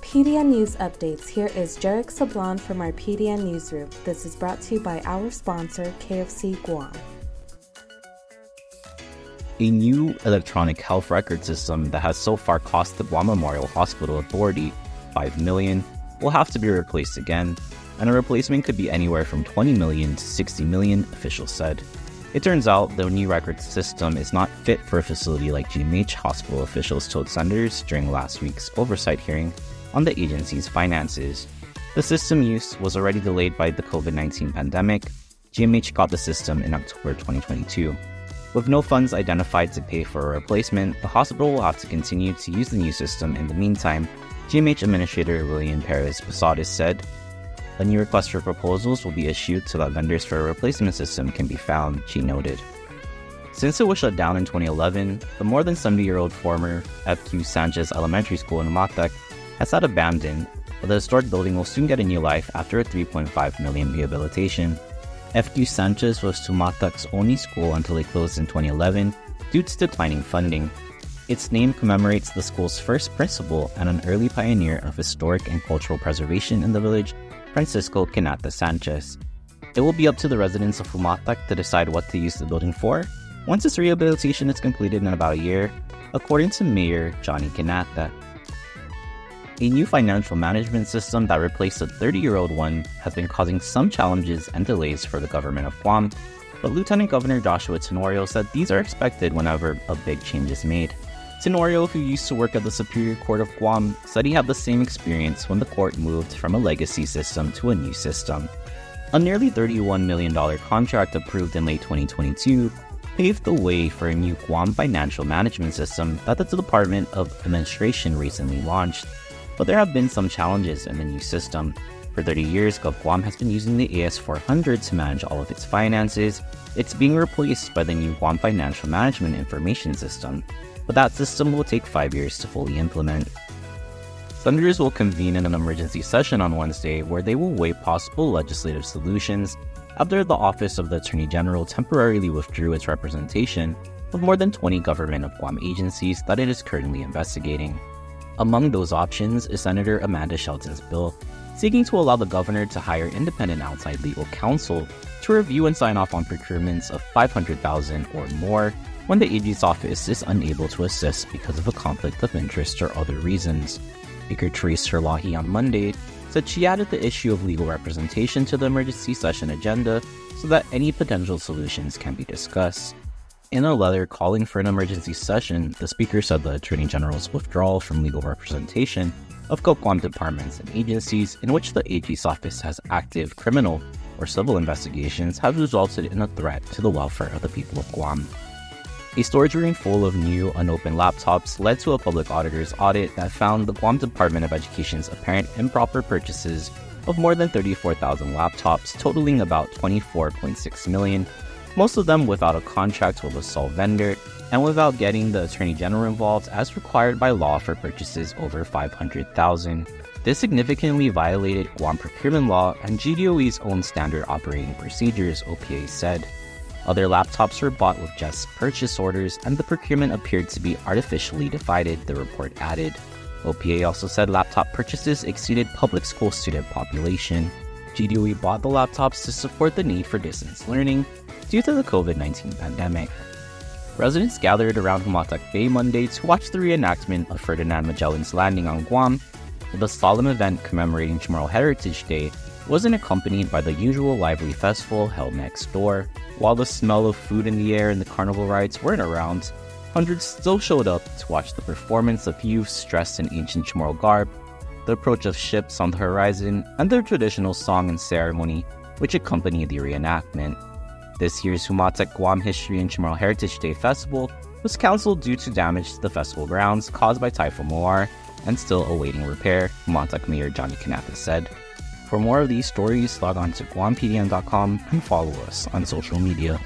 PDN News Updates. Here is Jarek Sablon from our PDN Newsroom. This is brought to you by our sponsor, KFC Guam. A new electronic health record system that has so far cost the Guam Memorial Hospital Authority $5 million will have to be replaced again, and a replacement could be anywhere from $20 million to $60 million, officials said. It turns out the new record system is not fit for a facility like GMH, hospital officials told senators during last week's oversight hearing on the agency's finances. The system use was already delayed by the COVID-19 pandemic. GMH got the system in October 2022. With no funds identified to pay for a replacement, the hospital will have to continue to use the new system in the meantime, GMH Administrator William Perez-Posadas said. A new request for proposals will be issued so that vendors for a replacement system can be found, she noted. Since it was shut down in 2011, the more than 70-year-old former F.Q. Sanchez Elementary School in Umatec has sat abandoned, but the historic building will soon get a new life after a $3.5 million rehabilitation. F.Q. Sanchez was Umatec's only school until it closed in 2011 due to declining funding. Its name commemorates the school's first principal and an early pioneer of historic and cultural preservation in the village, Francisco Quinata Sanchez. It will be up to the residents of Umatec to decide what to use the building for once its rehabilitation is completed in about a year, according to Mayor Johnny Quinata. A new financial management system that replaced a 30-year-old one has been causing some challenges and delays for the government of Guam, but Lieutenant Governor Joshua Tenorio said these are expected whenever a big change is made. Tenorio, who used to work at the Superior Court of Guam, said he had the same experience when the court moved from a legacy system to a new system. A nearly $31 million contract approved in late 2022 paved the way for a new Guam financial management system that the Department of Administration recently launched. But there have been some challenges in the new system. For 30 years, Guam has been using the AS400 to manage all of its finances. It's being replaced by the new Guam Financial Management Information System, but that system will take 5 years to fully implement. Senators will convene in an emergency session on Wednesday where they will weigh possible legislative solutions after the Office of the Attorney General temporarily withdrew its representation of more than 20 government of Guam agencies that it is currently investigating. Among those options is Senator Amanda Shelton's bill, seeking to allow the governor to hire independent outside legal counsel to review and sign off on procurements of $500,000 or more when the AG's office is unable to assist because of a conflict of interest or other reasons. Speaker Therese Herlahi on Monday said she added the issue of legal representation to the emergency session agenda so that any potential solutions can be discussed. In a letter calling for an emergency session, the speaker said the Attorney General's withdrawal from legal representation of Guam departments and agencies in which the AG's office has active criminal or civil investigations have resulted in a threat to the welfare of the people of Guam. A storage room full of new, unopened laptops led to a public auditor's audit that found the Guam Department of Education's apparent improper purchases of more than 34,000 laptops, totaling about $24.6 million, most of them without a contract with a sole vendor and without getting the Attorney General involved as required by law for purchases over $500,000. This significantly violated Guam procurement law and GDOE's own standard operating procedures, OPA said. Other laptops were bought with just purchase orders, and the procurement appeared to be artificially divided, the report added. OPA also said laptop purchases exceeded public school student population. GDOE bought the laptops to support the need for distance learning due to the COVID-19 pandemic. Residents gathered around Umatec Bay Monday to watch the reenactment of Ferdinand Magellan's landing on Guam. The solemn event commemorating Chamorro Heritage Day wasn't accompanied by the usual lively festival held next door. While the smell of food in the air and the carnival rides weren't around, hundreds still showed up to watch the performance of youths dressed in ancient Chamorro garb, the approach of ships on the horizon, and their traditional song and ceremony which accompanied the reenactment. This year's Umatec Guam History and Chamorro Heritage Day Festival was cancelled due to damage to the festival grounds caused by Typhoon Moar and still awaiting repair, Umatec Mayor Johnny Quinata said. For more of these stories, log on to GuamPDN.com and follow us on social media.